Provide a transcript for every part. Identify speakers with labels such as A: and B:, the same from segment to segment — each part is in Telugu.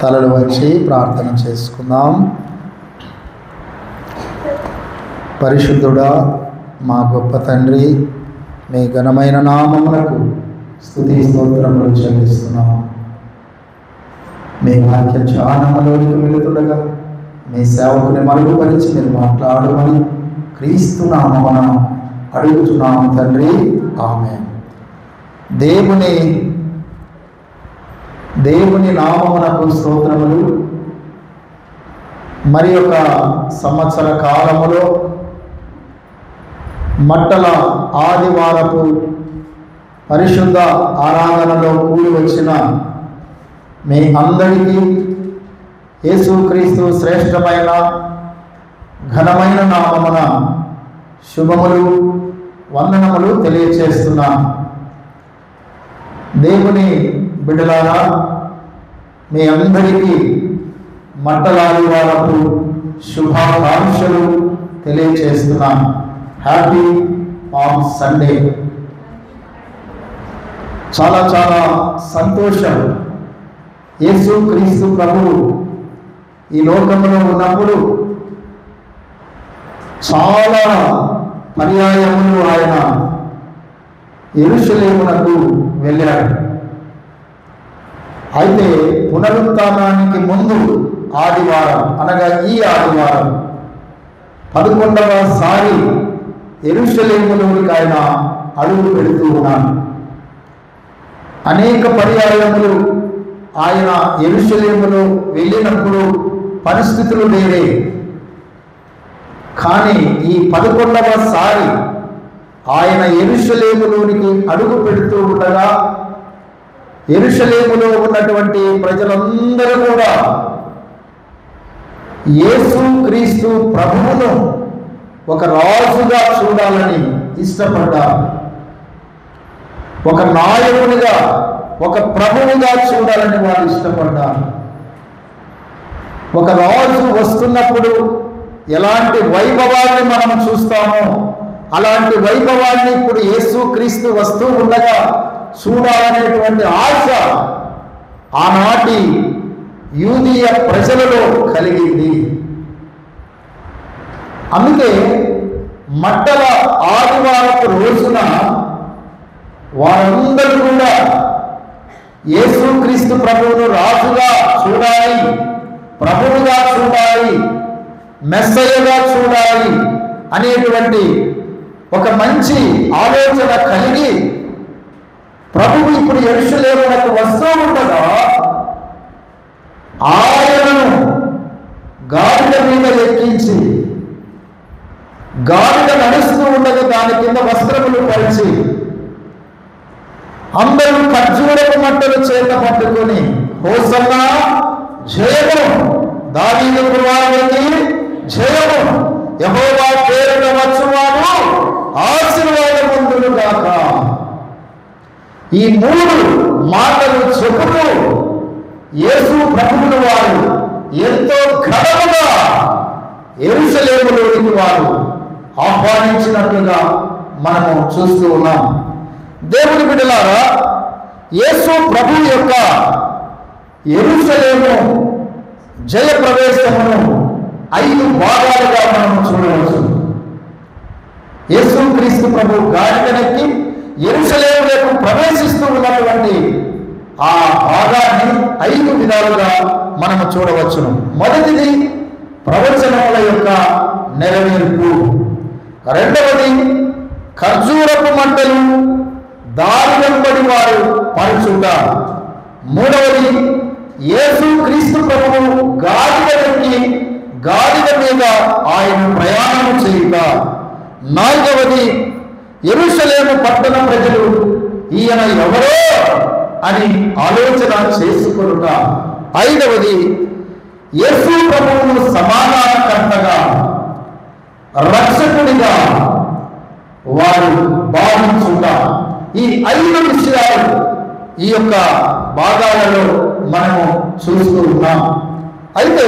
A: తలలు వచ్చి ప్రార్థన చేసుకుందాం. పరిశుద్ధుడా, మా గొప్ప తండ్రి, మీ ఘనమైన నామమునకు స్తుతి స్తోత్రములు చెల్లిస్తున్నాము. మీ వాక్య ధ్యానములోకి వెళుతుండగా మీ సేవకుని మరుగుపరిచి మీరు మాట్లాడమని క్రీస్తు నామమున అడుగుతున్నాము తండ్రి. ఆమేన్. దేవుని నామమునకు స్తోత్రములు. మరి ఒక సంవత్సర కాలములో మట్టల ఆదివారపు పరిశుద్ధ ఆరాధనలో కూడి వచ్చిన మీ అందరికీ యేసుక్రీస్తు శ్రేష్టమైన ఘనమైన నామమున శుభములు, వందనములు తెలియచేస్తున్నాను. దేవుని బిడ్డలారా, మీ అందరికీ మట్టలాది వారపు శుభాకాంక్షలు తెలియచేస్తున్నాను. Happy palm Sunday. చాలా చాలా సంతోషం. యేసుక్రీస్తు ప్రభువు ఈ లోకంలో ఉన్నప్పుడు చాలా పర్యాయములు ఆయన యెరూషలేమునకు వెళ్ళాడు. అయితే పునరుత్థానానికి ముందు ఆదివారం, అనగా ఈ ఆదివారం 11వ సారి యెరూషలేములోనికి ఆయన అడుగు పెడుతూ ఉన్నాడు. అనేక పర్యాయములు ఆయన యెరూషలేములో వెళ్ళినప్పుడు పరిస్థితులు వేరే. కానీ ఈ 11వ సారి ఆయన యెరూషలేములోనికి అడుగు పెడుతూ ఉండగా యెరూషలేములో ఉన్నటువంటి ప్రజలందరూ కూడా యేసుక్రీస్తు ప్రభువును ఒక రాజుగా చూడాలని ఇష్టపడ్డారు. ఒక నాయకునిగా, ఒక ప్రభువుగా చూడాలని వారు ఇష్టపడ్డారు. ఒక రాజు వస్తున్నప్పుడు ఎలాంటి వైభవాన్ని మనం చూస్తామో అలాంటి వైభవాన్ని ఇప్పుడు యేసుక్రీస్తు వస్తూ ఉండగా చూడాలనేటువంటి ఆశ ఆనాటి యూదీయ ప్రజలలో కలిగింది. అందుకే మట్టల ఆదివారపు రోజున వారందరూ కూడా యేసుక్రీస్తు ప్రభువును రాజుగా చూడాలి, ప్రభువుగా చూడాలి, మెస్సయ్యగా చూడాలి అనేటువంటి ఒక మంచి ఆలోచన కలిగి ప్రభువు ఇప్పుడు యెరూషలేమునకు వస్తూ ఉండగా ఆయనను గాడిద మీద ఎక్కించి, గాడిద నడుస్తూ ఉండగా దాని కింద వస్త్రములు పరిచి అందరూ ఖర్జూరపు మట్టలు చేత పట్టుకొని హోసన్నా జయము, దావీదు కుమారునికి జయము, యెహోవా పేరున వచ్చువాడు ఆశీర్వాదవంతుడు గాక, ఈ 3 మాటలు చెబుతూ యేసు ప్రభువును వారు ఎంతో ఘనముగా యెరూషలేములోనికి వారు ఆహ్వానించినట్లుగా మనము చూస్తూ ఉన్నాం. దేవుని బిడ్డలారా, యేసు ప్రభువు యొక్క యెరూషలేము జయ ప్రవేశమును 5 భాగాలుగా మనము చూడవచ్చు. యేసుక్రీస్తు ప్రభువు గాడిదనెక్కి యెరూషలేములకు ప్రవేశిస్తూ ఉన్నటువంటి ఆ భాగాన్ని 5 విధాలుగా మనము చూడవచ్చును. మొదటిది ప్రవచనముల యొక్క నెరవేర్పు, రెండవది ఖర్జూరపు మంటలు దారి వెంబడి వారు పరచుట, మూడవది యేసుక్రీస్తు ప్రభువు గాడిదెక్కి గాడిద మీద ఆయన ప్రయాణం చేయుట, నాలుగవది యెరూషలేము పట్టణ ప్రజలు ఈయన ఎవరో అని ఆలోచన చేసుకొనుట, ఐదవది యేసు ప్రభువును సమాధానకర్తగా, రక్షకుడిగా వారు భావించుట. ఈ 5 విషయాలు ఈ యొక్క భాగాలలో మనము చూస్తూ ఉన్నాం. అయితే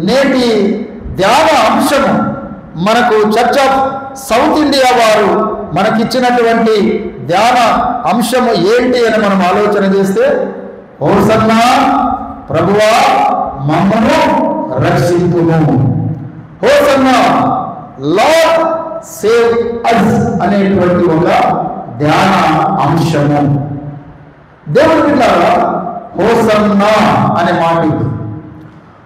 A: నేటి ధ్యాన అంశము మనకు చర్చ్ ఆఫ్ సౌత్ ఇండియా వారు మనకిచ్చినటువంటి ధ్యాన అంశము ఏంటి అని మనం ఆలోచన చేస్తే, హోసన్నా ప్రభువా మమ్మను రక్షింపుము. హోసన్నా లార్డ్ సేవ్ అస్ అనేటువంటి ఒక ధ్యాన అంశము. దేవుని బిడ్డలారా, హోసన్నా అనే మాట ఇది.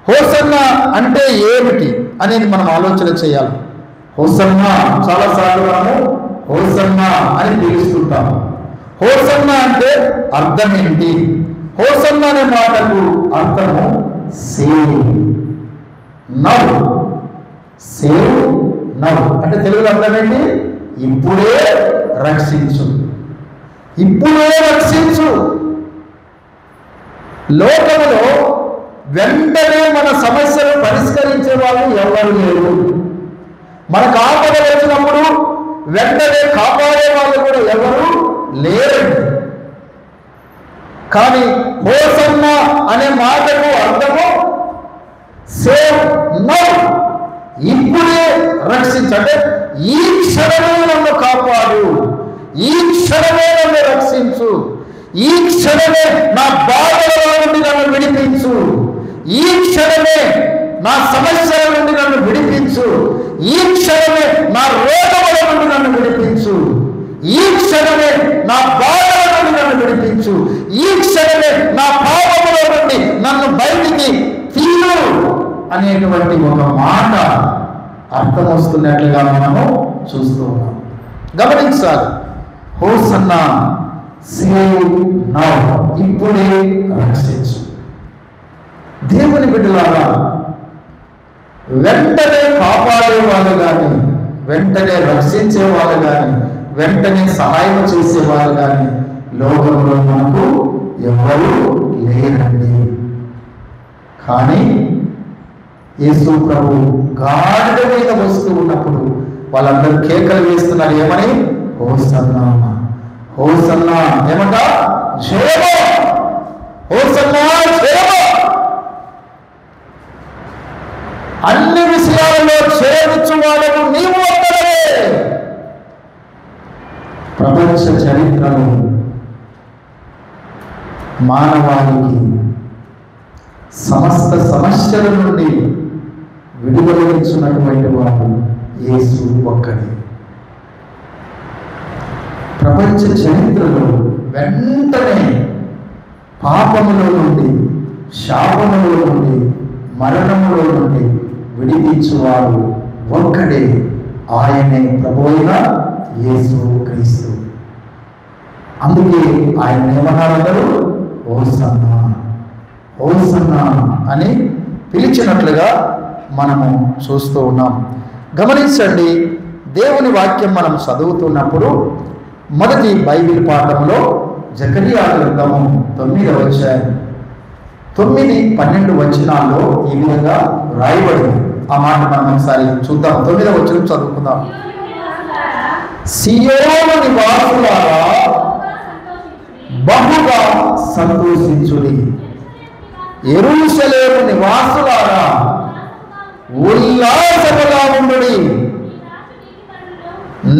A: హోసన్నా అంటే ఏమిటి అనేది మనం ఆలోచన చేయాలి. హోసన్నా చాలాసార్లు మనము హోసన్నా అని పిలుస్తుంటాం. హోసన్నా అంటే అర్థం ఏంటి? హోసన్నా అనే మాటకు అర్థము సేవ్ నవ్. సేవ్ నవ్ అంటే తెలుగులో అర్థం ఏంటి? ఇప్పుడే రక్షించు, ఇప్పుడే రక్షించు. లోకములో వెంటనే మన సమస్యలు పరిష్కరించే వాళ్ళు ఎవరు లేరు. మనకు ఆపద వచ్చినప్పుడు వెంటనే కాపాడే వాళ్ళు కూడా ఎవరు లేరండి. కానీ హోసన్నా అనే మాటకు అర్థము సేవ్ నౌ, ఇప్పుడే రక్షించు. అంటే ఈ క్షణమే నన్ను కాపాడు, ఈ క్షణమే నన్ను రక్షించు, ఈ క్షణమే నా బాధల నుండి నన్ను విడిపించు, ఈ క్షణమే నా సమస్యల నుండి నన్ను విడిపించు, ఈ క్షణమే నా రోగముల నుండి నన్ను విడిపించు, ఈ క్షణమే నా బాధల నుండి నన్ను విడిపించు, ఈ క్షణమే నా పాపముల నుండి నన్ను బయటికి తీరు అనేటువంటి ఒక మాట అర్థం వస్తున్నట్లుగా మనము చూస్తూ ఉన్నాం. గమనించాలి. హోసన్నా సేవ్ నౌ, ఇప్పుడే రక్షించు. దేవుని బిడ్డలారా, వెంటనే కాపాడే వాళ్ళు కానీ, వెంటనే రక్షించే వాళ్ళు కానీ, వెంటనే సహాయం చేసే వాళ్ళు కానీ లోకంలో మనకు ఎవరు లేరండి. కానీ యేసు ప్రభు గాడిద మీద వస్తూ ఉన్నప్పుడు వాళ్ళందరూ కేకలు వేస్తున్నారు. ఏమని? Hosanna, hosanna. ఏమంట? జయమ, హోసన్నా జయమ. అన్ని విషయాలలో చేరుచు వాళ్ళకు నీవు ఒక్కడే. ప్రపంచ చరిత్రలో మానవాళికి సమస్త సమస్యల నుండి విడుదలనిచ్చినటువంటి వాడు యేసు ఒక్కడే. ప్రపంచ చరిత్రలో వెంటనే పాపములో నుండి, శాపములో నుండి, మరణములో నుండి విడిపించువాడు ఒక్కడే. ఆయనే ప్రభువైన యేసు క్రీస్తు. అందుకే ఆయన ఏమన్నారందరూ? హోసన్నా, హోసన్నా అని పిలిచినట్లుగా మనము చూస్తూ ఉన్నాం. గమనించండి, దేవుని వాక్యం మనం చదువుతున్నప్పుడు మొదటి బైబిల్ పాఠంలో జకరియా గ్రంథము 9వ అధ్యాయం 9-12 వచనాల్లో ఈ విధంగా రాయబడింది. ఆ మాట మనం ఒకసారి చూద్దాం. 9వ వచనం చదువుకుందాం. సియోను నివాసులారా బహుగా సంతోషించుడి, యెరూషలేము నివాసులారా ఉల్లాసముగా ఉండుడి.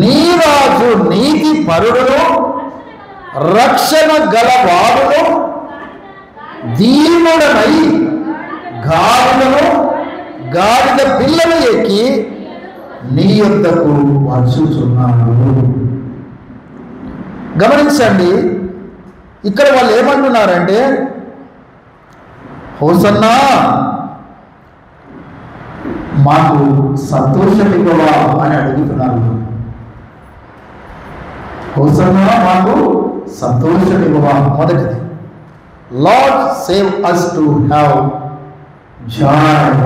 A: నీ రాజు నీతి పరుడును రక్షణ గలవాడును దీనుడనై గాడిదను గాడిద పిల్లను ఎక్కి నీ యొద్దకు వచ్చుచున్నాడు. గమనించండి, ఇక్కడ వాళ్ళు ఏమంటున్నారంటే హోసన్నా మాకు సంతోషం ఇవ్వవా అని అడుగుతున్నారు. హోసన్నా మాకు సంతోషం ఇవ్వవా. మొదటిది, Lord save us to have joy.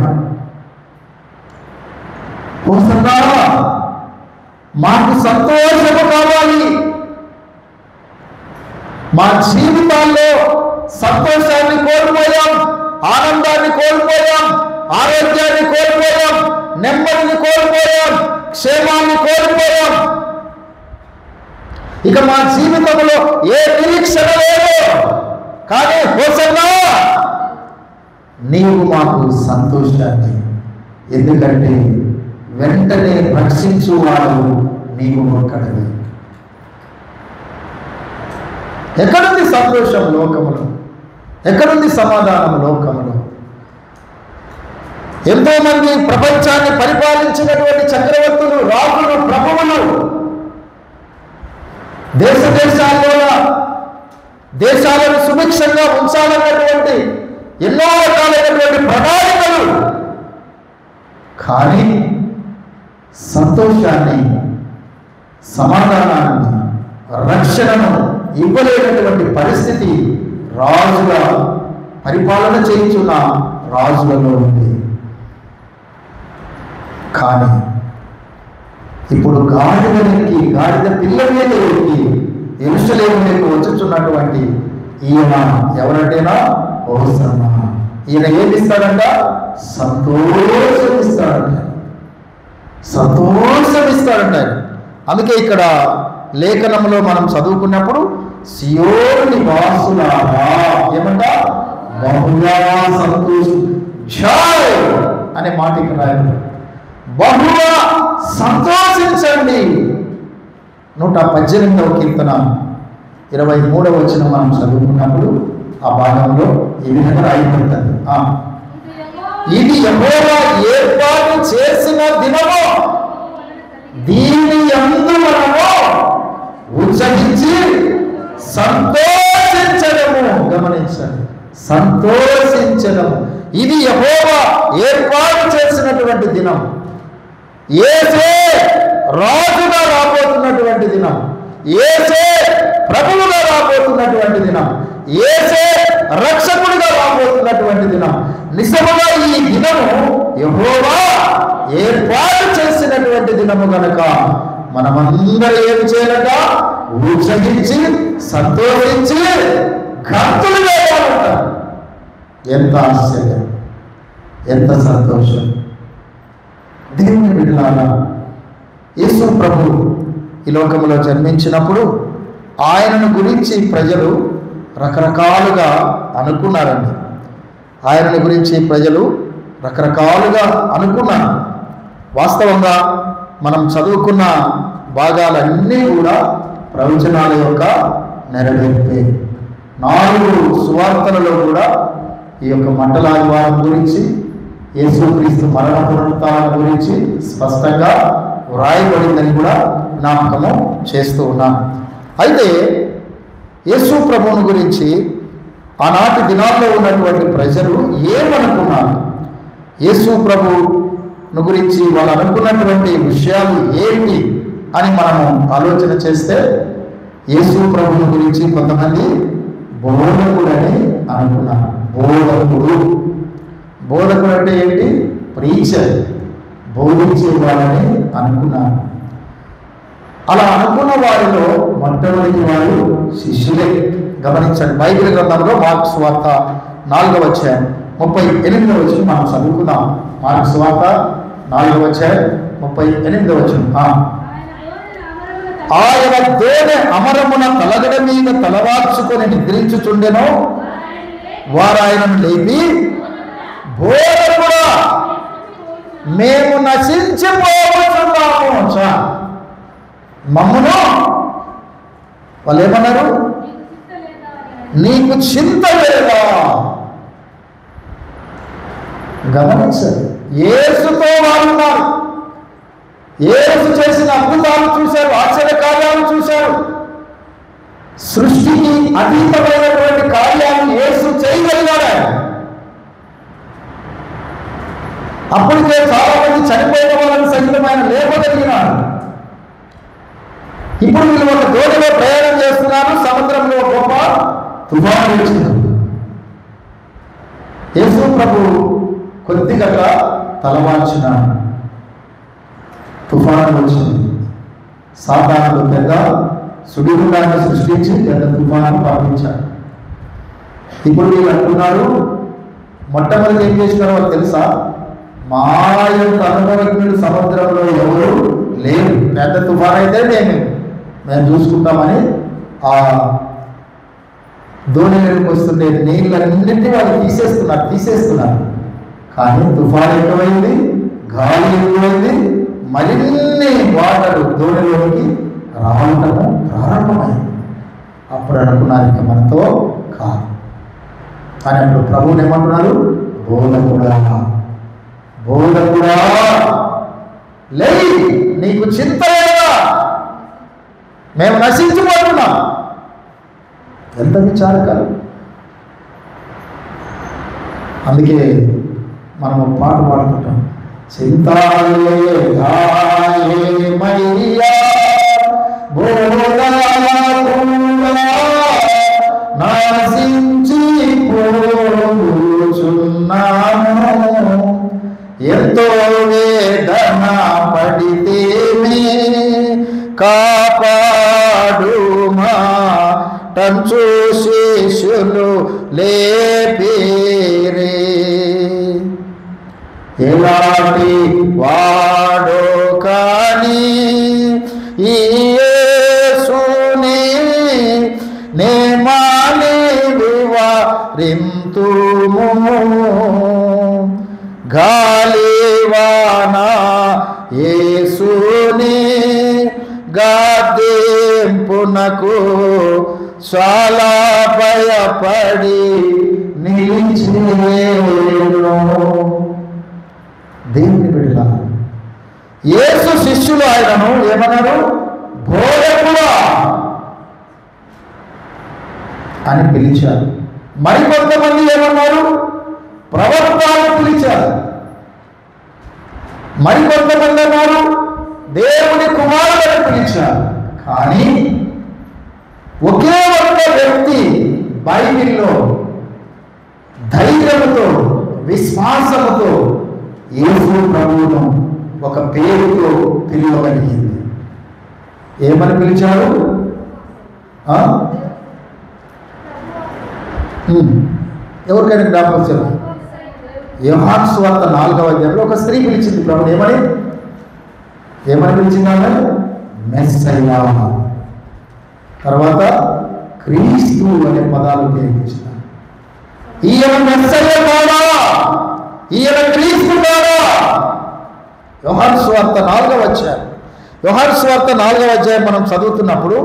A: హోసన్నా మాకు సంతోషము కావాలి. మా జీవితాల్లో సంతోషాన్ని కోల్పోయాం, ఆనందాన్ని కోల్పోయాం, ఆరోగ్యాన్ని కోల్పోయాం, నెమ్మదిని కోల్పోయాం, క్షేమాన్ని కోల్పోయాం. ఇక మా జీవితంలో ఏ నిరీక్షణ లేదు. కానీ హోసన్నా నీవు మాకు సంతోషాన్ని, ఎందుకంటే వెంటనే రక్షించువాడు నీవు ఒక్కడివి. ఎక్కడుంది సంతోషం లోకములో? ఎక్కడుంది సమాధానం లోకములో? ఎంతోమంది ప్రపంచాన్ని పరిపాలించినటువంటి చక్రవర్తులు, రాజులు, ప్రభువులు, దేశాలను సుభిక్షంగా ఉంచాలన్నటువంటి ఎన్నో రకాలైనటువంటి ప్రణాళికలు, కానీ సంతోషాన్ని, సమాధానాన్ని, రక్షణను ఇవ్వలేనటువంటి పరిస్థితి రాజుల పరిపాలన చేయించున్న రాజులలో ఉంది. కానీ ఇప్పుడు గాడిద పిల్ల మీద ఎక్కి యెరూషలేమునకు వచ్చుచున్నటువంటి ఈయన ఎవరంటేనా? హోసన్నా. ఈయన ఏమిస్తాడంట? సంతోషమిస్తాడంట. సంతోషమిస్తాడంట. అందుకే ఇక్కడ లేఖనంలో మనం చదువుకున్నప్పుడు సియోను నివాసులారా ఏమంట? బహుగా సంతోషం అనే మాట ఇక్కడ రాయబడింది. బహుగా సంతోషించండి. 118వ కీర్తన 23వ వచనం మనం చదువుకున్నప్పుడు ఆ భాగంలో ఈ విధంగా రాయబడుతుంది. ఇది యెహోవా ఏర్పాటు చేసిన దినము, దీని యందు మనము ఉత్సహించి సంతోషించడము. గమనించండి, సంతోషించడము. ఇది యెహోవా ఏర్పాటు చేసినటువంటి దినం. యేసే రాజుగా రాబోతున్నటువంటి దినం, యేసే ప్రభువుగా రాబోతున్నటువంటి దినం, యేసే రక్షకుడిగా రాబోతున్నటువంటి దినం. నిజముగా ఈ దినము యెహోవా ఏర్పాటు చేసినటువంటి దినము కనుక మనమందరూ ఏమి చేయాలట? ఉత్సహించి సంతోషించి గంతులు వేయాలంట. ఎంత ఆశ్చర్యం, ఎంత సంతోషం! దేవుని బిడ్డలారా, యేసు ప్రభు ఈ లోకంలో జన్మించినప్పుడు ఆయనను గురించి ప్రజలు రకరకాలుగా అనుకున్నారండి. ఆయనను గురించి ప్రజలు రకరకాలుగా అనుకున్నారు. వాస్తవంగా మనం చదువుకున్న భాగాలన్నీ కూడా ప్రవచనాల యొక్క నెరవేర్పే. 4 సువార్తలలో కూడా ఈ యొక్క మండల ఆదివారం గురించి, యేసుక్రీస్తు మరణ పునరుత్థానం గురించి స్పష్టంగా వ్రాయబడిందని కూడా జ్ఞాపకము చేస్తూ ఉన్నాను. అయితే యేసు ప్రభువుని గురించి ఆనాటి దినాల్లో ఉన్నటువంటి ప్రజలు ఏమనుకున్నారు? యేసు ప్రభువును గురించి వాళ్ళు అనుకున్నటువంటి విషయాలు ఏంటి అని మనము ఆలోచన చేస్తే, యేసు ప్రభువుని గురించి కొంతమంది బోధకుడని అనుకున్నారు. బోధకుడు అంటే ఏంటి? ప్రీచర్, బోధించేవాడని అనుకున్నారు. అలా అనుకున్న వారిలో మొట్టమొదటి వారు శిష్యులే. గమనించండి, బైబిల్ గ్రంథంలో మార్కు సువార్త 4వ అధ్యాయం 38వ వచనం మనం చదువుకుందాం. మార్కు సువార్త 4వ అధ్యాయం 38వ వచనం. ఆయన దోణె అమరమున తలగడ మీద తలవార్చుకొని నిద్రించుచుండెను. వారు ఆయనను లేపి, బోధకుడా, మేము నశించిపోతున్నాము, మమ్మును, వాళ్ళు ఏమన్నారు? నీకు చింత లేదా? గమనించండి, యేసుతో వారు ఉన్నారు. యేసు చేసిన అద్భుతాలు చూశారు, ఆశ్చర్య కార్యాలు చూశారు. సృష్టికి అతీతమైనటువంటి కార్యాలు యేసు చేయగలిగాడు. అప్పటికే చాలా మంది చనిపోయిన వాళ్ళని సహితమైన లేపగలిగినాడు. ఇప్పుడు వీళ్ళు ఒక దోణిలో ప్రయాణం చేస్తున్నారు. సముద్రంలో గొప్ప తుఫాను వచ్చింది. యేసు ప్రభు కొద్దిగా తలవాల్చినాడు. తుఫాను వచ్చింది. సాతానుడు పెద్ద సుడిగుండాన్ని సృష్టించి పెద్ద తుఫాను పంపించాడు. ఇప్పుడు వీళ్ళు అంటున్నారు, మొట్టమొదటి ఏం చేసినారో వాళ్ళు తెలుసా? మా యొక్క అనుభవజ్ఞుడు సముద్రంలో ఎవరు లేరు, పెద్ద తుఫాను అయితే మేము చూసుకుంటామని ఆ దోణిలోకి వస్తుండే నీళ్ళన్నింటినీ వాళ్ళు తీసేస్తున్నారు. కానీ తుఫాను ఎక్కువైంది, గాలి ఎక్కువైంది, మరిన్ని వాటర్ దోణిలోకి రావటము ప్రారంభమైంది. అప్పుడు అనుకున్నారు, ఇక మనతో కాదు. అని అప్పుడు ప్రభువుని ఏమంటున్నారు? బోధకుడా, బోధకుడా లే, నీకు చింత లేదా? మేము నశించిపోతున్నాం. ఎంత విచారకరం. అందుకే మనము పాట పాడుకుంటాం, చింతాలేమయ్యా నశించిపోచున్నాము, ఎంతో వేదన పడితేనే కాపాడుమా టంచు శిష్యులు లేపేరే. ఎలాంటి వాడో కానీ ఈ యేసుని నేమాని వివరింతుము, గాలివాన యేసుని గాదెంపునకు చాలా భయపడి నిలిచేను. దేవుని బిడ్డ, యేసు శిష్యులు ఆయనను ఏమన్నారు? బోధకుడా అని పిలిచారు. మరికొంతమంది ఏమన్నారు? ప్రవక్త అని పిలిచారు. మరికొంతమంది అన్నారు దేవుని కుమారుడని పిలిచారు. కానీ ఒకే ఒక్క వ్యక్తి బైబిల్లో ధైర్యంతో విశ్వాసముతో యేసు ప్రభువును ఒక పేరుతో పిలువగలిగింది. ఏమని పిలిచారు? ఎవరికైనా జ్ఞాపకం వచ్చారు? యోహాను సువార్త 4వ అధ్యాయంలో ఒక స్త్రీ పిలిచింది ప్రభువుని. ఏమని పిలిచింది? ఆమె మెస్సయ్యా, తర్వాత క్రీస్తు అనే పదాలు ఉపయోగించిన. ఈయన మెస్సయ్య కాదా? ఈయన క్రీస్తు కాదా? యోహాను సువార్త 4వ అధ్యాయం. యోహాను సువార్త 4వ అధ్యాయం మనం చదువుతున్నప్పుడు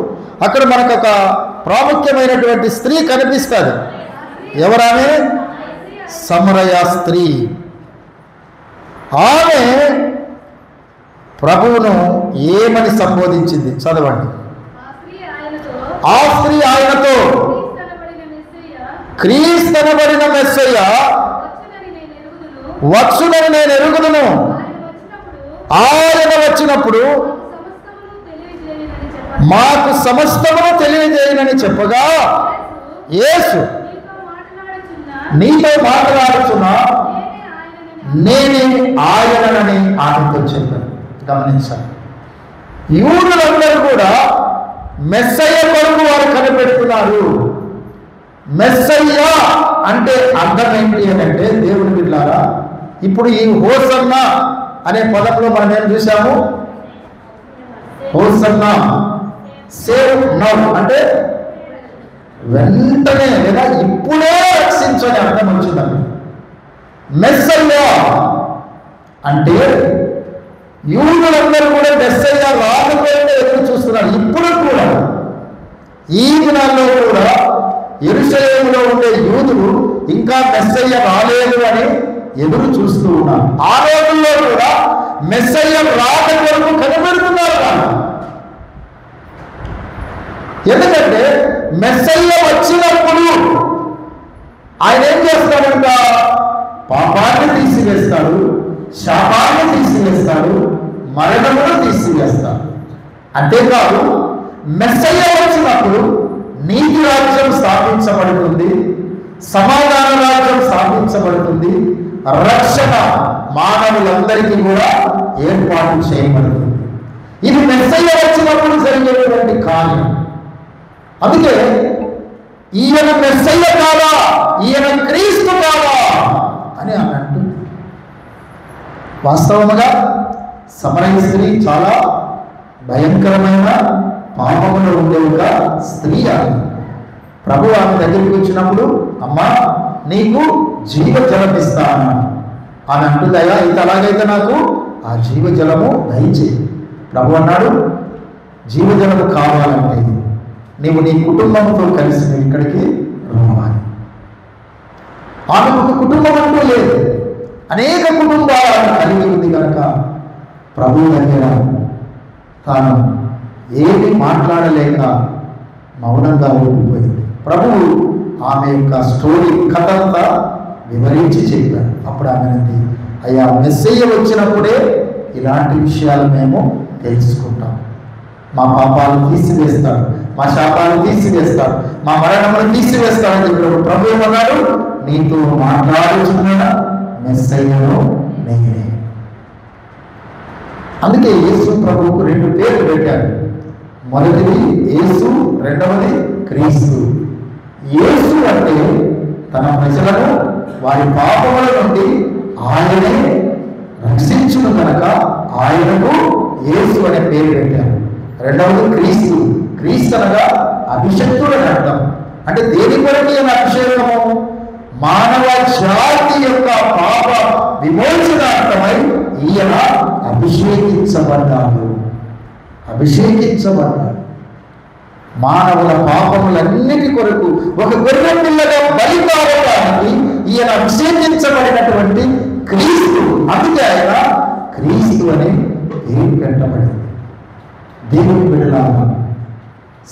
A: అక్కడ మనకు ఒక ప్రాముఖ్యమైనటువంటి స్త్రీ కనిపిస్తుంది. ఎవరామె? సమరయ స్త్రీ. ఆమె ప్రభువును ఏమని సంబోధించింది? చదవండి. ఆ స్త్రీ ఆయనతో, క్రీస్తనబడిన మెస్సయ్య వచ్చునని నేను ఎరుగుదును, ఆయన వచ్చినప్పుడు మాకు సమస్తమును తెలియజేయనని చెప్పగా, యేసు నీతో మాట్లాడుతున్నా నేనే ఆయనని ఆమెతో చెప్పాను. గమనించాలి, యూదులందరూ కూడా మెస్సయ్య కొరకు వారు కనిపెడుతున్నారు. మెస్సయ్య అంటే అర్థం ఏంటి అని అంటే, దేవుని బిడ్డలారా, ఇప్పుడు ఈ హోసన్న అనే పదంలో మనం ఏం చూసాము? హోసన్న సేవ్ నౌ అంటే వెంటనే లేదా ఇప్పుడే రక్షించని అర్థం వచ్చిందండి. మెస్సయ్య అంటే యూదులందరూ కూడా మెస్సయ్య రాకపోయినా ఎదురు చూస్తున్నారు. ఇప్పుడు కూడా ఈ దినాల్లో కూడా యెరూషలేములో ఉండే యూదులు ఇంకా మెస్సయ్య రాలేదు అని ఎదురు చూస్తూ ఉన్నారు. ఆ రోజుల్లో కూడా మెస్సయ్య రాక కొరకు కనిపెడుతున్నారు. ఎందుకంటే మెస్సయ్య వచ్చినప్పుడు ఆయన ఏం చేస్తాడంట? పాపాన్ని తీసివేస్తాడు, శాపాన్ని తీసివేస్తాడు, మరణమును తీసివేస్తాడు. అంతేకాదు, మెస్సయ్య వచ్చినప్పుడు నీతి రాజ్యం స్థాపించబడుతుంది, సమాధాన రాజ్యం స్థాపించబడుతుంది, రక్షణ మానవులందరికీ కూడా ఏర్పాటు చేయబడుతుంది. ఇది మెస్సయ్య వచ్చినప్పుడు జరిగేటువంటి కార్యం. అందుకే ఈయన మెస్సయ్య కాదా, ఈయన క్రీస్తు కాదా అని ఆమె అంటుంది. వాస్తవముగా సమరయ స్త్రీ చాలా భయంకరమైన పాపములో ఉండే ఒక స్త్రీ. ఆమె ప్రభు ఆమె దగ్గరికి వచ్చినప్పుడు, అమ్మా నీకు జీవజలం ఇస్తాను అని అంటుందయ్యా. అయితే అలాగైతే నాకు ఆ జీవజలము దయచేయి. ప్రభు అన్నాడు, జీవజలము కావాలంటే నీవు నీ కుటుంబంతో కలిసి నువ్వు ఇక్కడికి రావాలి. ఆమెకు ఒక కుటుంబం అంటూ లేదు, అనేక కుటుంబాలను కలిగి ఉంది కనుక ప్రభువు దగ్గర తాను ఏమి మాట్లాడలేక మౌనంగా ఉండిపోయింది. ప్రభువు ఆమె యొక్క స్టోరీ కథంతా వివరించి చెప్పారు. అప్పుడు ఆమె అంది, అయ్యా, మెస్సయ్య వచ్చినప్పుడే ఇలాంటి విషయాలు మేము తెలుసుకుంటాం. మా పాపాలు తీసివేస్తాడు, మా శాపాలు తీసివేస్తాడు, మా మరణములు తీసివేస్తాడని చెప్పినప్పుడు ప్రభు ఏమన్నాడు, నీతో మాట్లాడుచున్న మెస్సయ్యను నేనే. అందుకే యేసు ప్రభువుకు 2 పేర్లు పెట్టారు. మొదటిది యేసు, రెండవది క్రీస్తు. యేసు అంటే తన ప్రజలను వారి పాపముల నుండి ఆయనే రక్షించును కనుక ఆయనకు యేసు అనే పేరు పెట్టారు. రెండవది క్రీస్తు. క్రీస్తు అనగా అభిషక్తుడని అర్థం. అంటే దేని కొరకు ఈయన అభిషేకము? మానవ జాతి యొక్క పాప విమోచనార్థమై ఈయన అభిషేకించబడ్డాడు. మానవుల పాపములన్నిటి కొరకు ఒక గొర్రె పిల్లగా బలి కావడానికి ఈయన అభిషేకించబడినటువంటి క్రీస్తు. అందుకే ఆయన క్రీస్తు అని పేరు పెట్టబడింది. దేవుని బిడ్డలారా,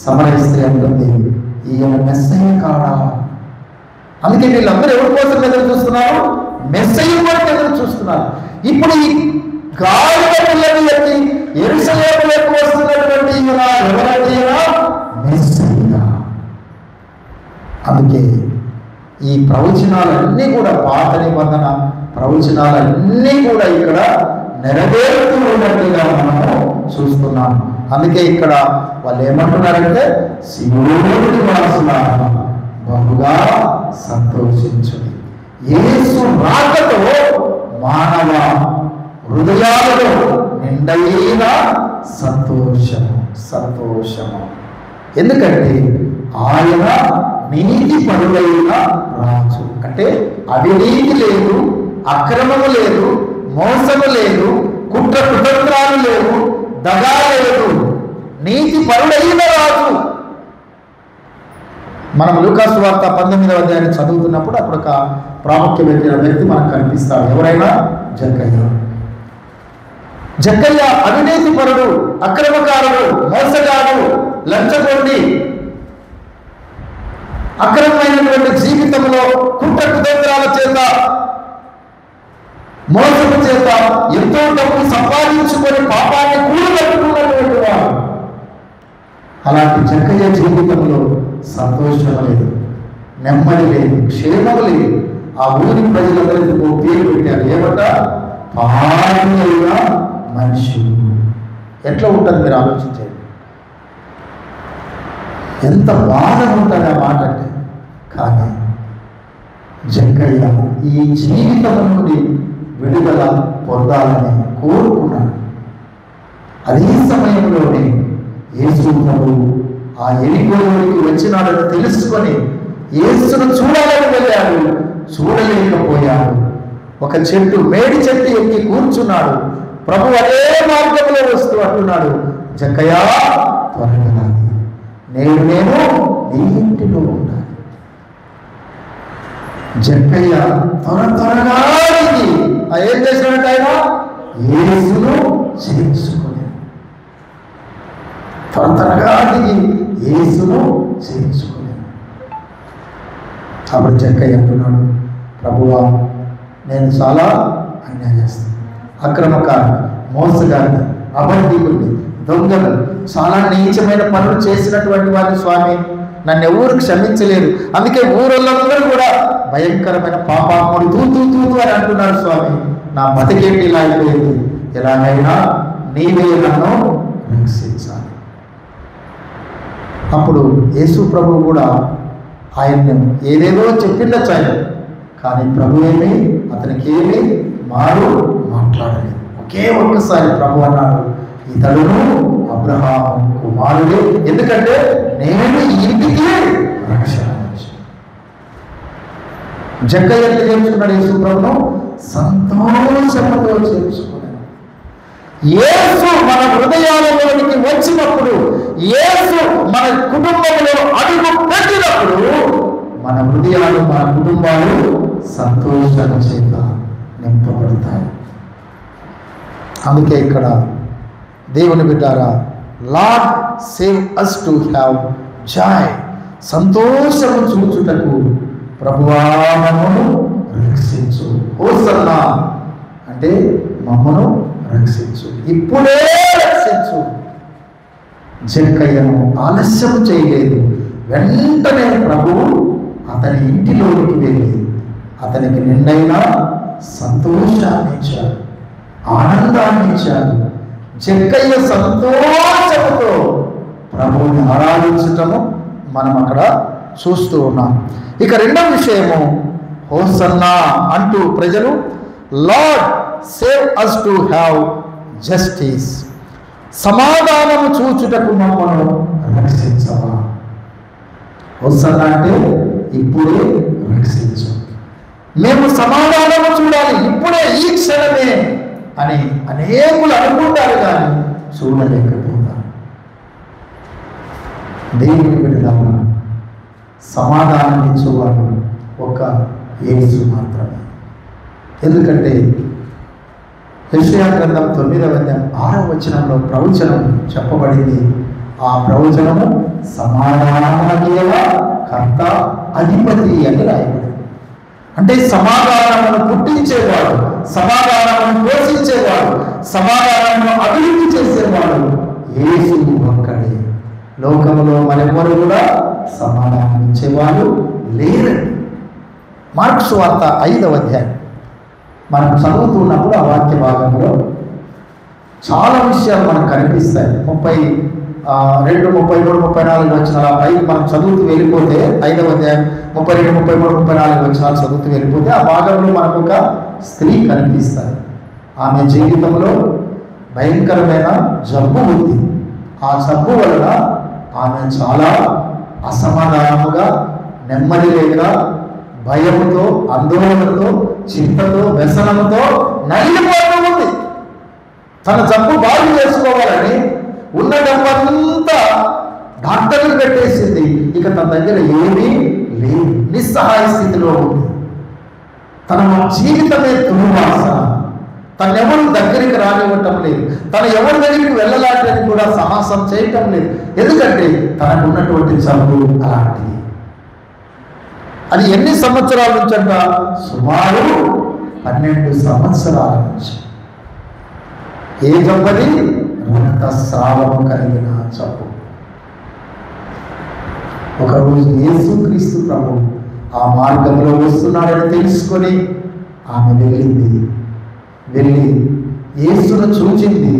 A: సమరయ స్త్రీ అంటుంది, ఈయన మెస్సయ్య కాడా? అందుకే వీళ్ళందరూ ఎవరి కోసం ఎదురు చూస్తున్నారు? మెస్సయ్య కోసం ఎదురు చూస్తున్నారు. ఇప్పుడు ఈ గాడిద పిల్లని ఎత్తి యెరూషలేములోకి వస్తున్నటువంటి ఈయన ఎవరంటే ఈయన మెస్సయ్య. అందుకే ఈ ప్రవచనాలన్నీ కూడా, పాత నిబంధన ప్రవచనాలన్నీ కూడా ఇక్కడ నెరవేరుతూ ఉన్నట్టుగా మనము చూస్తున్నాం. అందుకే ఇక్కడ వాళ్ళు ఏమంటున్నారంటే, సియోను వాసులారా బహుగా సంతోషించుడి. యేసు రాకతో మానవ హృదయాలలో నిండైన సంతోషము. ఎందుకంటే ఆయన నీతి పరుడైన రాజు. అంటే అవినీతి లేదు, అక్రమము లేదు, మోసము లేదు, కుట్ర కుతంత్రాలు లేవు, దగా లేదు, నీతి పరుడైన రాజు. మనం లూకాసు వార్త 19వ అధ్యాయాన్ని చదువుతున్నప్పుడు అప్పుడు ఒక ప్రాముఖ్యమైన వ్యక్తి మనకు కనిపిస్తాడు. ఎవరైనా జక్కయ్య అవినీతి పరుడు, అక్రమకారుడు, మోసగాడు, లంచగొండి, అక్రమమైనటువంటి జీవితంలో కుట్ర కుతంత్రాల చేత, మోసము చేత ఎంతో డబ్బు సంపాదించుకొని పాపాన్ని కూడబెట్టుకున్నటువంటి వాడు. అలాంటి జక్కయ్య జీవితంలో సంతోషం లేదు, నెమ్మది లేదు, క్షేమం లేదు. ఆ ఊరి ప్రజలందరికీ ఓ పేరు పెట్టారు. ఏమంట? పాడైన మనుషులు. ఎట్లా ఉంటుంది మీరు ఆలోచించండి. ఎంత బాధ ఉంటుంది ఆ మాట అంటే. కానీ జక్కయ్య ఈ జీవితం నుండి విడుదల పొందాలని కోరుకున్నాడు. అదే సమయంలోనే యేసు ప్రభువు ఆ ఎరికోలోనికి వచ్చినాడని తెలుసుకొని యేసును చూడాలని వెళ్ళాడు, చూడలేకపోయాడు. ఒక చెట్టు, మేడి చెట్టు ఎక్కి కూర్చున్నాడు. ప్రభు అదే మార్గంలో వస్తూ అంటున్నాడు, జక్కయ్య త్వరగా రాది, నేను నీ ఇంటిలో ఉండాలి. జక్కయ్య త్వరగా దిగి ఏం చేసినట్టు ఆయన యేసును చేర్చుకుని, త్వరగా దిగి యేసును చేర్చుకుని. అప్పుడు జక్కయ్య అంటున్నాడు, ప్రభువా, నేను చాలా అన్యాయం చేస్తాను, అక్రమకారుని, మోసగారిని, అబద్ధికుడిని, దొంగలు, చాలా నీచమైన పనులు చేసినటువంటి వారిని స్వామి నన్ను ఎవరు క్షమించలేరు. అందుకే ఊరోళ్ళందరూ కూడా భయంకరమైన పాపాత్ముడు తూతూ అని అంటున్నారు. స్వామి, నా బతికేంటి ఇలా అయిపోయింది, ఎలాగైనా నీవే నన్ను రక్షించాలి. అప్పుడు యేసు ప్రభు కూడా ఆయన్ని ఏదేదో చెప్పిండొచ్చు ఆయన, కానీ ప్రభు ఏమి అతనికి ఏమి మాట్లాడలేదు. ఒకే ఒక్కసారి ప్రభు అన్నాడు, ఇతడును అబ్రహాము కుమారుడే, ఎందుకంటే నేను ఈ ఇంటికి రక్షణ. జక్కయ్య చేర్చుకున్నాడు యేసు ప్రభును, సంతోషంతో చేర్చుకున్నాడు. యేసు మన హృదయాలలోనికి వచ్చినప్పుడు, యేసు మన కుటుంబంలో అడుగు పెట్టినప్పుడు మన హృదయాలు, మన కుటుంబాలు సంతోషం చేత నింపబడతాయి. అందుకే ఇక్కడ దేవుని బిడ్డారా, Lord save us to have joy, సంతోషము చూచుటకు ప్రభువా మమ్మను రక్షించు. హోసన్నా అంటే మమ్మను రక్షించు, ఇప్పుడే రక్షించు. జక్కయ్యను ఆలస్యం చేయలేదు. వెంటనే ప్రభువు అతని ఇంటిలోకి వెళ్ళి అతనికి నిండైన సంతోషాన్ని ఇచ్చాడు, ఆనందాన్ని ఇచ్చాడు. జక్కయ్య సంతోషంతో ప్రభువుని ఆరాధించటము మనం అక్కడ చూస్తూ ఉన్నాం. ఇక రెండవ విషయము, హోసన్నా అంటూ ప్రజలు Lord save us to have justice, సమాధానము చూచుటకు మమ్మను రక్షించవా. హోసన్నా అంటే ఇప్పుడే రక్షించు, మేము సమాధానము చూడాలి ఇప్పుడే ఈ క్షణమే అని అనేకులు అనుకుంటారు కానీ చూడలేకపోతారు. దేవుని బిడ్డలారా, సమాధానం ఇచ్చేవాడు ఒక యేసు మాత్రమే. ఎందుకంటే యెషయా గ్రంథం 9వ అధ్యాయం 6వ వచనంలో ప్రవచనం చెప్పబడింది. ఆ ప్రవచనము సమాధానమేవ కర్త అధిపతి అని రాయబడింది. అంటే సమాధానమును పుట్టించేవాడు, సమాధానమును పోషించేవాడు, సమాధానమును అభివృద్ధి చేసేవాడు యేసు ఒక్కడే. లోకంలో మరెవరు కూడా సమాధానం ఇచ్చేవాడు లేరండి. మార్క్స్ వార్త 5వ అధ్యాయం మనం చదువుతున్నప్పుడు ఆ వాక్య భాగంలో చాలా విషయాలు మనకు కనిపిస్తాయి. 32, 33, 34 వచనాల పైకి మనం చదువుతూ వెళ్ళిపోతే 5వ అధ్యాయం 32, 33, 34 వచనాలు చదువుతూ వెళ్ళిపోతే ఆ భాగంలో మనకు ఒక స్త్రీ కనిపిస్తుంది. ఆమె జీవితంలో భయంకరమైన జబ్బు ఉంది. ఆ జబ్బు వలన ఆమె చాలా అసమాధానముగా, నెమ్మది లేక, భయముతో, ఆందోళనతో, చింతతో, వ్యసనముతో నలిగిపోతూ ఉంది. తన జబ్బు బాగు చేసుకోవాలని ఉన్న డబ్బంతా డాక్టర్లు పెట్టేసింది. ఇక తన దగ్గర ఏమీ లేదు, నిస్సహాయ స్థితిలో ఉంది. తన జీవితమే దుర్వాసన. తనెవరు దగ్గరికి రానివ్వటం లేదు, తన ఎవరి దగ్గరికి వెళ్ళలాంటిని కూడా సాహసం చేయటం లేదు. ఎందుకంటే తనకు ఉన్నటువంటి జబ్బు అలాంటిది. అది ఎన్ని సంవత్సరాల నుంచి అంట? సుమారు 12 సంవత్సరాల నుంచి. ఏ జబ్బది? రక్తస్రావము కలిగిన జబ్బు. ఒకరోజు యేసుక్రీస్తు ప్రభు ఆ మార్గంలో వస్తున్నాడని తెలుసుకొని ఆమె వెళ్ళి యేసును చూచింది.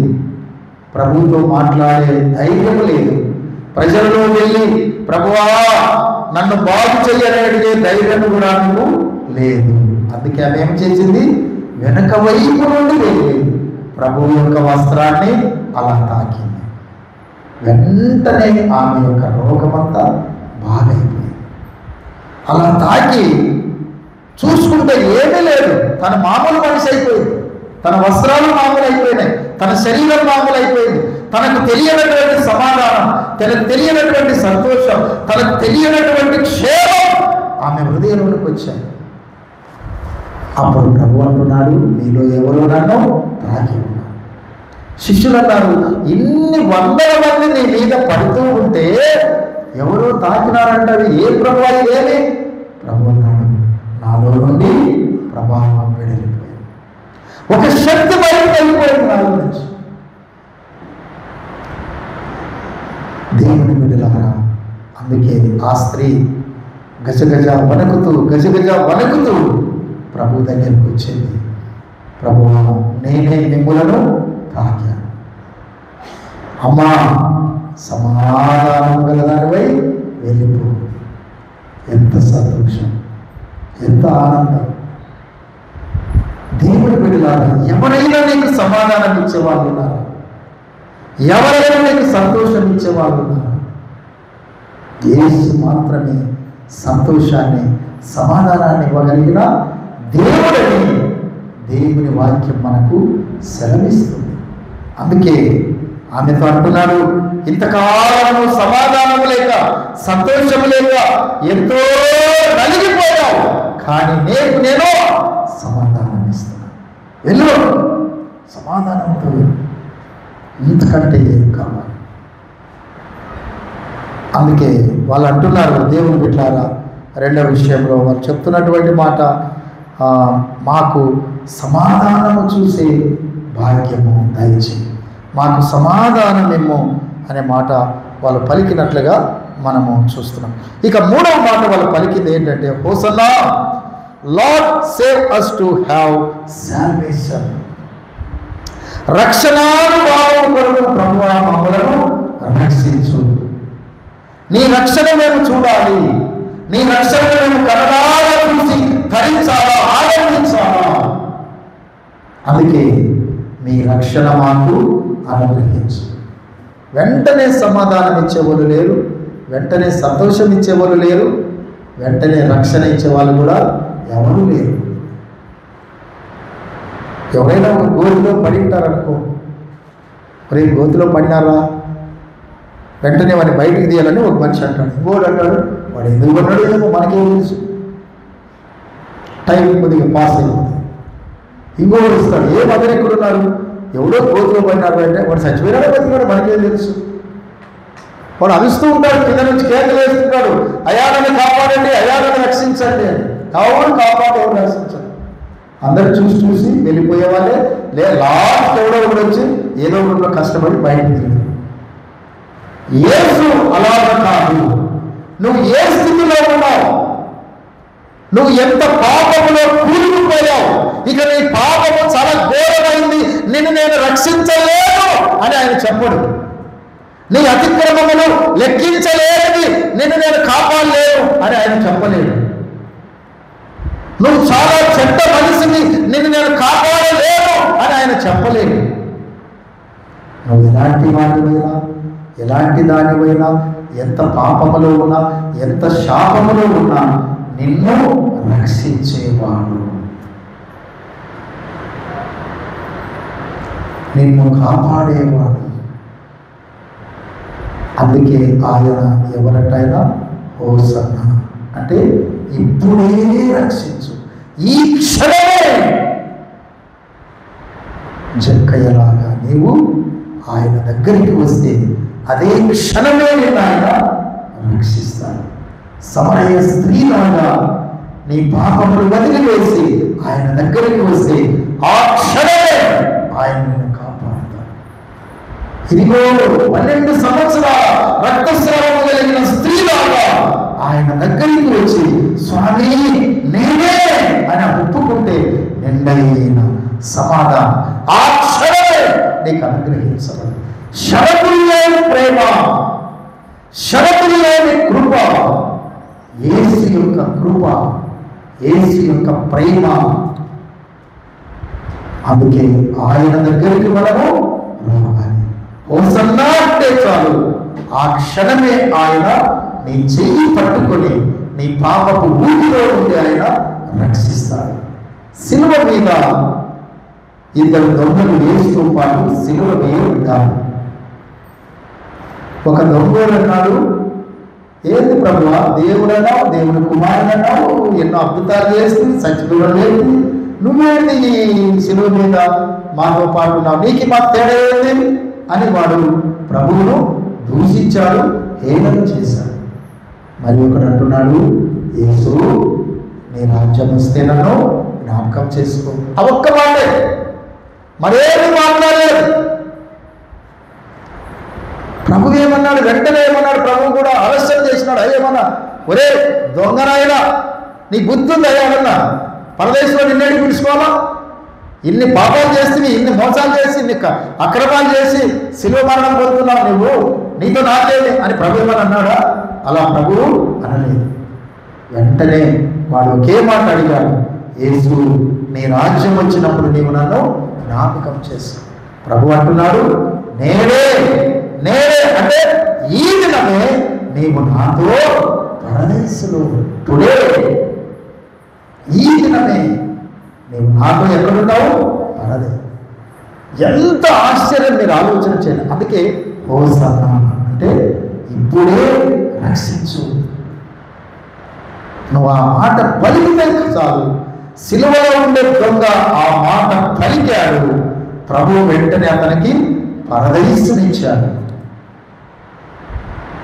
A: ప్రభుతో మాట్లాడే ధైర్యం లేదు. ప్రజలలో వెళ్ళి ప్రభువా నన్ను బాగు చెయ్యని అడిగే ధైర్యం కూడా నాకు లేదు. అందుకే ఆమె ఏం చేసింది? వెనక వైపు నుండి వెళ్ళి ప్రభువు యొక్క వస్త్రాన్ని అలా తాకింది. వెంటనే ఆమె యొక్క రోగమంతా బాగైపోయింది. అలా తాకి చూసుకుంటే ఏమీ లేదు. తన మామూలు మనిషి అయిపోయింది. తన వస్త్రాలు మామూలు అయిపోయినాయి, తన శరీరం మామూలు అయిపోయింది. తనకు తెలియనటువంటి సమాధానం, తనకు తెలియనటువంటి సంతోషం, తనకు తెలియనటువంటి క్షేమం ఆమె హృదయంలోకి వచ్చాయి. అప్పుడు ప్రభు అంటున్నాడు, మీలో ఎవరో నన్ను తాకి ఉన్నారు. శిష్యులు అన్నారు, ఇన్ని 100 మంది నీ మీద పడుతూ ఉంటే ఎవరో తాకినారంటారు, ఏ ప్రభు ఇదేమి? ప్రభు అన్నాడు, నాలో నుండి ప్రభావం వెళ్ళిపోయింది. ఒక శక్తి బయటకు వెళ్ళిపోయింది నాలో నుంచి. దేవుని బిడ్డలారా, అందుకే ఆ స్త్రీ గజగజ వణుకుతూ ప్రభు దగ్గరికి వచ్చింది. ప్రభువా నేనే మిమ్ములను తాకాను. అమ్మా సమాధానం గలదానివై వెళ్ళిపో. ఎంత సంతోషం, ఎంత ఆనందం. దేవుని బిడ్డలారా, ఎవరైనా నీకు సమాధానం ఇచ్చేవాళ్ళు ఉన్నారు, ఎవరైనా నీకు సంతోషం ఇచ్చేవాళ్ళు ఉన్నారు. యేసు మాత్రమే సంతోషాన్ని, సమాధానాన్ని ఇవ్వగలిగిన దేవుడని దేవుని వాక్యం మనకు సెలవిస్తుంది. అందుకే ఆమెతో అంటున్నాడు, ఇంతకాలము సమాధానము లేక, సంతోషము లేక ఎంతో నలిగిపోయావు, కానీ నేను సమాధానం ఇస్తున్నాను. వెళ్ళు, సమాధానంతో ఇంతకంటే ఏం కావాలి? అందుకే వాళ్ళు అంటున్నారు, దేవుని బిడ్డలారా, రెండవ విషయంలో వాళ్ళు చెప్తున్నటువంటి మాట, మాకు సమాధానము చూసే భాగ్యము దయచేయి, మాకు సమాధానమేమో అనే మాట వాళ్ళు పలికినట్లుగా మనము చూస్తున్నాం. ఇక మూడవ మాట వాళ్ళు పలికింది ఏంటంటే, hosanna Lord save us to have salvation. రక్షణానుభావం కొరకు ప్రభువా మమ్మలను రక్షించు. నీ రక్షణ మేము చూడాలి, నీ రక్షణ మేము కనడారా చూసి ధరించాలా, ఆనందించాలా. అందుకే మీ రక్షణ మాకు అనుగ్రహించు. వెంటనే సమాధానం ఇచ్చేవాళ్ళు లేరు, వెంటనే సంతోషం ఇచ్చేవాళ్ళు లేరు, వెంటనే రక్షణ ఇచ్చేవాళ్ళు కూడా ఎవరు లేరు. ఎవరైనా ఒక గోతిలో పడి ఉంటారనుకో, మరి గోతిలో పడినారా, వెంటనే వాడిని బయటికి తీయాలని ఒక మనిషి అంటాడు, ఇంకోటి అంటాడు, వాడు ఎందుకు పడ్డాడు ఏమో మనకేం తెలుసు, టైం కొద్దిగా పాస్ అయిపోతుంది. ఇంకోటి ఇస్తాడు, ఏ మదర్ ఎక్కడున్నారు, ఎవడో గోతిలో పడినారు అంటే వాడు చచ్చిపోయినాడో బతికాడు మనకేం తెలుసు. వాడు అరుస్తూ ఉంటాడు, కింద నుంచి కేకలు వేస్తుంటాడు, అయ్యా నన్ను కాపాడండి, అయ్యా నన్ను రక్షించండి అని. ఎవరు కాపాడు, ఎవరు రక్షించండి. అందరు చూసి వెళ్ళిపోయే వాళ్ళే, లాస్ట్ ఎవడో ఒకటి వచ్చి ఏదో ఒకటి కష్టపడి బయటకు తిరిగి. యేసు అలాగ కాదు. నువ్వు ఏ స్థితిలో ఉన్నావు, నువ్వు ఎంత పాపములో కూలిపోయావు, ఇక నీ పాపము చాలా ఘోరమైంది, నిన్ను నేను రక్షించలేను అని ఆయన చెప్పడు. నీ అతిక్రమములు లెక్కించలేనిది నిన్ను నేను కాపాడలేను అని ఆయన చెప్పలేడు. నువ్వు చాలా చెడ్డ మనిషిని, నిన్ను నేను కాపాడలేను అని ఆయన చెప్పలేడు. నువ్వు ఎలాంటి వాడివైనా, ఎలాంటి దానివైనా, ఎంత పాపములో ఉన్నా, ఎంత శాపములో ఉన్నా నిన్ను రక్షించేవాడు, నిన్ను కాపాడేవాడు. అందుకే ఆయన ఎవరిటైనా హోసన్నా అంటే ఇప్పుడే రక్షించు, ఈ క్షణమే. జక్కయ్యలాగా నీవు ఆయన దగ్గరికి వస్తే అదే క్షణమే నేను ఆయన రక్షిస్తాను. సమరయ స్త్రీలాగా నీ పాపములు వదిలివేసి ఆయన దగ్గరికి వస్తే ఆ క్షణమే ఆయన నిన్ను కాపాడుతాడు. ఇదిగో 12 సంవత్సరాల రక్తస్రావము కలిగిన స్త్రీలాగా ఆయన దగ్గరికి వచ్చి స్వామి నేనే అని ఒప్పుకుంటే నిండైన సమాధానం ఆ క్షణమే నీకు అనుగ్రహించబడు. షరతులు లేని ప్రేమ, షరతులు లేని కృప, యేసు యొక్క కృప, యేసు యొక్క ప్రేమ. అందుకే ఆయన దగ్గరికి మనము రావాలి. హోసన్నా అంటే చాలు, ఆ క్షణమే ఆయన నీ చెయ్యి పట్టుకొని నీ పాపపు ఊటిలో ఉండి ఆయన రక్షిస్తాడు. సిలువ మీద 2 దొంగలు యేసుతో పాటు సిలువ మీద ఉంటారు. ఒక దొంగలు అన్నాడు, ఏంది ప్రభువా, దేవుడన్నావు, దేవుని కుమారుడన్నావు, ఎన్నో అద్భుతాలు చేసి చచ్చిపోవడం లేదు, నువ్వేంటి ఈ సిలువ మీద మాతో పాటు ఉన్నావు, నీకు మాకు తేడా ఏంది అని వాడు ప్రభువును దూషించాడు, హేళన చేశాడు. మరి ఒకడు అంటున్నాడు, యేసు నీ రాజ్యం వస్తే నన్ను జ్ఞాపకం చేసుకో. ఆ ఒక్క మాటే, మరేమి మాట్లాడలేదు. ప్రభు ఏమన్నాడు, వెంటనే ఏమన్నాడు, ప్రభు కూడా ఆలస్యం చేసినాడు. అయ్యేమన్నా, ఒరే దొంగనాయనా, నీ బుద్ధి ఉంది అయ్యాడన్నా, పరదేశంలో నిన్నడికి పిలుచుకోవాలా, ఇన్ని పాపాలు చేసి, ఇన్ని మోసాలు చేసి, ఇన్ని అక్రమాలు చేసి శిలువ మరణం పొందుతున్నావు నువ్వు, నీతో నాకేది అని ప్రభు ఏమని అన్నాడా? అలా ప్రభువు అనలేదు. వెంటనే వాడు ఒకే మాట అడిగాడు, యేసు నీ రాజ్యం వచ్చినప్పుడు నీవు నన్ను జ్ఞాపకం చేసు. ప్రభు అంటున్నాడు, నేనే అంటే ఈ దినమే నీవు నాతో పరదేశంలో, టుడే, ఈ దినమే నీవు నాతో ఎక్కడున్నావు, పరదేశం. ఎంత ఆశ్చర్యం మీరు ఆలోచన చేయండి. అందుకే హోసన్నా అంటే ఇప్పుడే రక్షించు. నువ్వు ఆ మాట పలికితే చాలు. సిలువలో ఉండే దొంగ ఆ మాట పలికాడు, ప్రభువు వెంటనే అతనికి పరదైసునిచ్చాడు.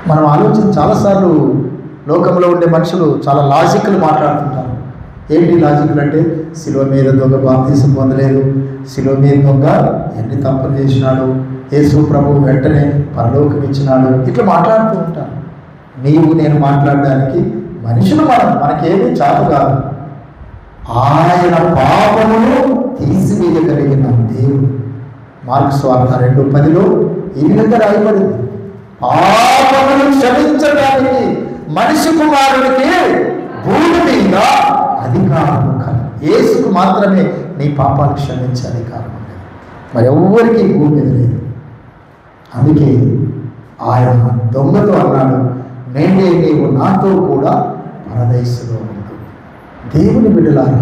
A: మనం ఆలోచన చాలాసార్లు లోకంలో ఉండే మనుషులు చాలా లాజిక్లు మాట్లాడుతుంటారు. ఏంటి లాజిక్లు అంటే, సిలువ మీద దొంగ బాప్తీసం పొందలేదు, సిలువ మీద దొంగ ఎన్ని తప్పులు చేసినాడు, యేసు ప్రభువు వెంటనే పరలోకం ఇచ్చినాడు, ఇట్లా మాట్లాడుతూ ఉంటారు. నీవు నేను మాట్లాడడానికి మనుషులు మనకేమీ చేత కాదు. ఆయన పాపమును తీసివేయగలిగిన దేవుడు. మార్కు సువార్త 2:10 ఈ విధంగా రాయబడింది, పాపమును క్షమించడానికి మనిషి కుమారుడికి భూమి మీద అధికారం కలదు. యేసుకు మాత్రమే నీ పాపాలు క్షమించే అధికారం ఉండేది, మరి ఎవ్వరికీ భూమి మీద లేదు. అందుకే ఆయన దొంగతో అన్నాడు, నేనే నీవు నాతో కూడా పరదైసులో ఉండు. దేవుని బిడ్డలారా,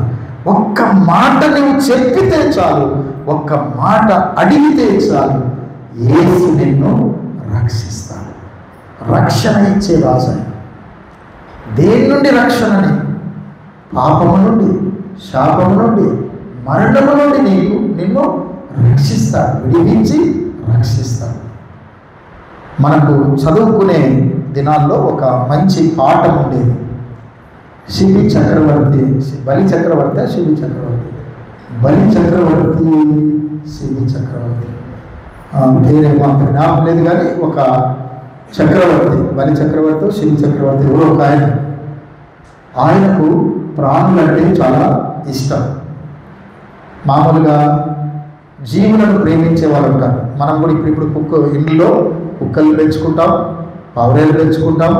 A: ఒక్క మాట నువ్వు చెప్పితే చాలు, ఒక్క మాట అడిగితే చాలు, యేసు నిన్ను రక్షిస్తాడు. రక్షణ ఇచ్చే రాజు. దేని నుండి రక్షణని? పాపము నుండి, శాపము నుండి, మరణము నుండి నిన్ను రక్షిస్తాడు, విడిపించి రక్షిస్తాడు. మనకు చదువుకునే దినాల్లో ఒక మంచి పాఠం ఉండేది. బలి చక్రవర్తి పేరేమో అంత జ్ఞాపకం లేదు, కానీ ఒక చక్రవర్తి, బలి చక్రవర్తి, శివి చక్రవర్తి ఎవరో ఒక ఆయనకు ప్రాణులు అంటే చాలా ఇష్టం. మామూలుగా జీవులను ప్రేమించే వాళ్ళు ఉంటారు. మనం కూడా ఇప్పుడు ఇంట్లో కుక్కలు పెంచుకుంటాం, పావురేలు పెంచుకుంటాం,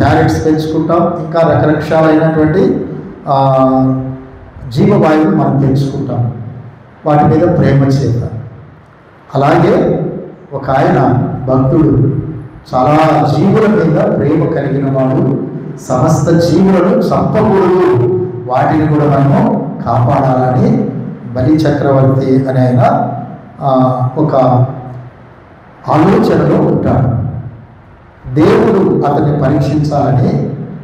A: ప్యారెట్స్ పెంచుకుంటాం, ఇంకా రకరకాలైనటువంటి జీవవాయువులు మనం పెంచుకుంటాం, వాటి మీద ప్రేమ చేద్దాం. అలాగే ఒక ఆయన భక్తుడు చాలా జీవుల మీద ప్రేమ కలిగిన వాడు, సమస్త జీవులను చంపకూడదు, వాటిని కూడా మనము కాపాడాలని బలి చక్రవర్తి అనే ఆయన ఒక ఆలోచనలో ఉంటాడు. దేవుడు అతన్ని పరీక్షించాలని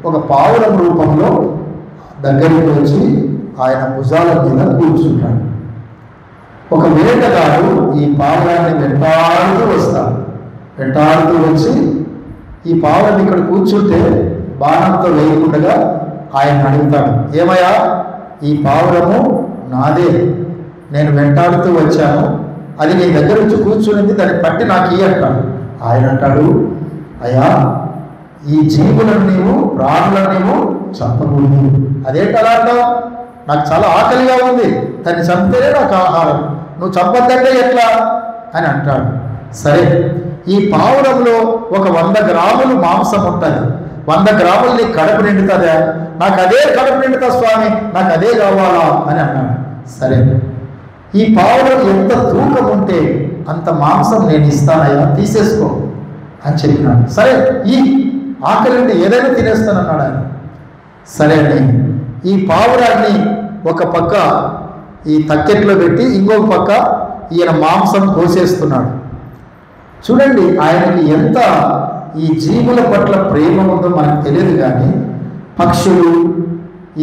A: ఒక పావురం రూపంలో దగ్గరికి వచ్చి ఆయన భుజాల మీద కూర్చుంటాడు. ఒక వేటగాడు ఈ పావురాన్ని వెంటాడుతూ వచ్చి ఈ పావురం ఇక్కడ కూర్చుంటే బాణంతో వేయకుండా ఆయన అడుగుతాడు, ఏమయ్యా, ఈ పావురము నాదే, నేను వెంటాడుతూ వచ్చాను, అది నీ దగ్గర వచ్చి కూర్చునింది, దాన్ని పట్టి నాకు ఇయ్యంటాడు. ఆయన అంటాడు, అయ్యా, ఈ జీవులను నీవు, ప్రాణులను నీవు చంపకూడదు. అదేంటలా అంటావు? నాకు చాలా ఆకలిగా ఉంది, దాన్ని చంపితేనే నాకు ఆహారం, నువ్వు చంపద్దంటే ఎట్లా అని అంటాడు. సరే, ఈ పావురంలో ఒక 100 గ్రాములు మాంసం ఉంటుంది, 100 గ్రాములు నీకు కడుపు నిండుతుందా? నాకు అదే కడుపు నిండుతా స్వామి, నాకు అదే కావాలా అని అన్నాడు. సరే, ఈ పావురం ఎంత తూకం ఉంటే అంత మాంసం నేను ఇస్తానయ్యా, తీసేసుకో అని చెప్పినాడు. సరే, ఈ ఆకలింటి ఏదైనా తినేస్తానన్నాడు ఆయన. సరే అని ఈ పావురాన్ని ఒక పక్క ఈ తక్కెట్లో పెట్టి ఇంకొక పక్క ఈయన మాంసం కోసేస్తున్నాడు. చూడండి, ఆయనకి ఎంత ఈ జీవుల పట్ల ప్రేమ ఉందో మనకు తెలియదు, కానీ పక్షులు,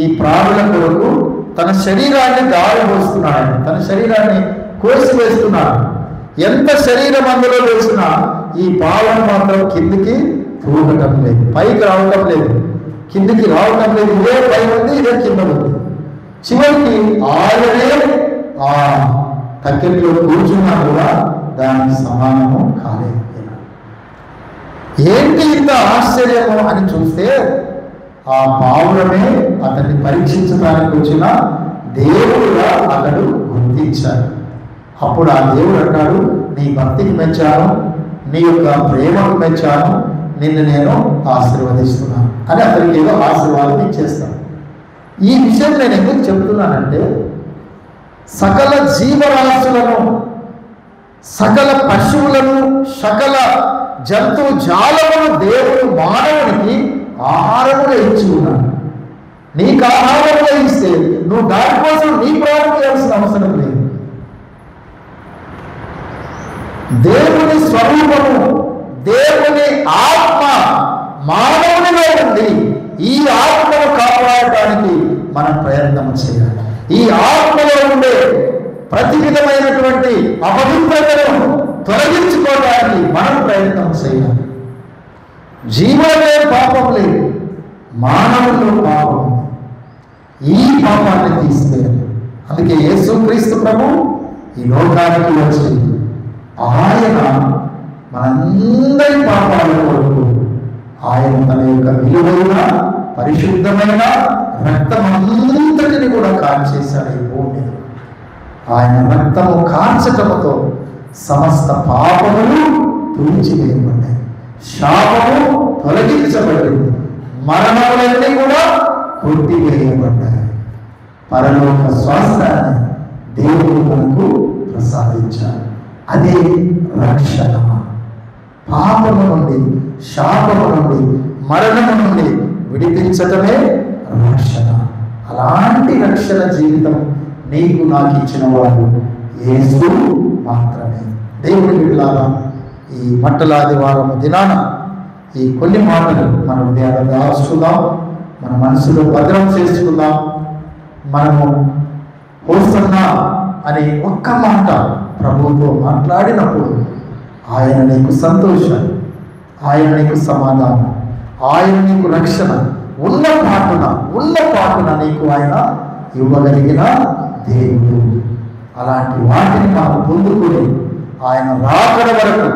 A: ఈ ప్రాణుల కొరకు తన శరీరాన్ని గాలిపోస్తున్నాడు, ఆయన తన శరీరాన్ని కోసివేస్తున్నాడు. ఎంత శరీరం అందులో వేసినా ఈ పావురం మాత్రం కిందికి తూగటం లేదు, పైకి రావటం లేదు, కిందికి రావటం లేదు. ఇదే పై ఉంది, ఇదే కింద ఉంది. చివరికి ఆయనే ఆ తక్కెట్లో కూర్చున్నా కూడా దానికి సమానము కాలేదు. ఏంటి ఇంత ఆశ్చర్యము అని చూస్తే, ఆ పావురమే అతన్ని పరీక్షించడానికి వచ్చిన దేవుడుగా అతడు గుర్తించాడు. అప్పుడు ఆ దేవుడు అంటాడు, నీ భక్తికి మెచ్చాను, నీ యొక్క ప్రేమకు మెచ్చాను, నిన్ను నేను ఆశీర్వదిస్తున్నాను అని అతనికి ఏదో ఆశీర్వాదం ఇచ్చేస్తాను. ఈ విషయం నేను ఎందుకు చెప్తున్నానంటే, సకల జీవరాశులను, సకల పశువులను, సకల జంతు జాలమును దేవుడు మానవునికి ఆహారముగా ఇచ్చి ఉన్నాడు. నీకు ఆహారముగా ఇస్తే నువ్వు దానికోసం నీ ప్రాణం చేయాల్సిన అవసరం లేదు. దేవుని స్వరూపము, దేవుని ఆత్మ మానవునిలో ఉంది. ఈ ఆత్మ మనం ప్రయత్నం చేయాలి. ఈ ఆత్మలో ఉండే ప్రతి విధమైనటువంటి అపవిత్రతను తొలగించుకోవడానికి మనం ప్రయత్నం చేయాలి. జీవనమే పాపం లేదు, మానవుల్లో పాపం. ఈ పాపాన్ని తీసివేయాలి. అందుకే యేసుక్రీస్తు ప్రభు ఈ లోకానికి వచ్చి ఆయన మనందరి పాపాల కొరకు ఆయన తన యొక్క విలువైన పరిశుద్ధమైన రక్తమంతటిని కూడా కాల్చేశాడు ఈ భూమి మీద. ఆయన రక్తము కాల్చటముతో సమస్త పాపములు తుడిచివేయబడ్డాయి, శాపము తొలగించబడింది, మరణములన్నీ కూడా కొట్టివేయబడ్డాయి. పరలోక స్వాస్థ్యాన్ని దేవుడు మనకు ప్రసాదించాడు. అదే రక్షణ. పాపము నుండి, శాపము నుండి, మరణము నుండి విడిపించటమే రక్షణ. అలాంటి రక్షణ జీవితం నీకు నాకు ఇచ్చిన వాడు యేసు మాత్రమే. దేవుడి బిడ్డలారా, ఈ మట్టలాదివారం దినాన ఈ కొన్ని మాటలు మన హృదయాలను దాచుకుందాం, మన మనసులో భద్రం చేసుకుందాం. మనము హోసన్నా అనే ఒక్క మాట ప్రభువుతో మాట్లాడినప్పుడు ఆయన నీకు సంతోషం, ఆయన నీకు సమాధానం, ఆయన నీకు రక్షణ ఉన్న పాటున నీకు ఆయన ఇవ్వగలిగిన దేవుడు. అలాంటి వాటిని మనం పొందుకొని ఆయన రాకడ వరకు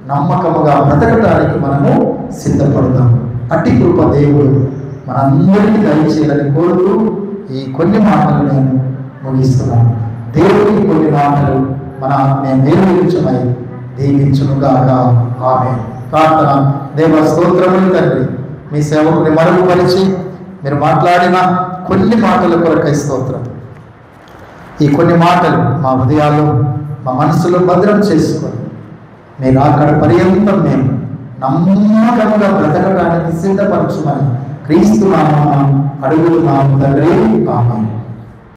A: నమ్మకముగా బ్రతకడానికి మనము సిద్ధపడదాం. అట్టి కృప దేవుడు మనందరికీ దయచేయాలని కోరుతూ ఈ కొన్ని మాటలు నేను ముగిస్తున్నాను. దేవుడికి కొన్ని మాటలు నేను నిర్వహించమై దీవించునుగాక. ఆమేన్. ప్రార్థన. దేవ స్తోత్రములు తండ్రి, మీ సేవకుని మరుగుపరిచి మీరు మాట్లాడిన కొన్ని మాటల కొరకై స్తోత్రం. ఈ కొన్ని మాటలు మా హృదయాల్లో, మా మనసులో భద్రం చేసుకొని మీరు అక్కడ పర్యంతం మేము నమ్మకముగా బ్రతకడానికి సిద్ధపరచమని క్రీస్తు నామమున అడుగుతున్నాము తండ్రి. ఆమేన్.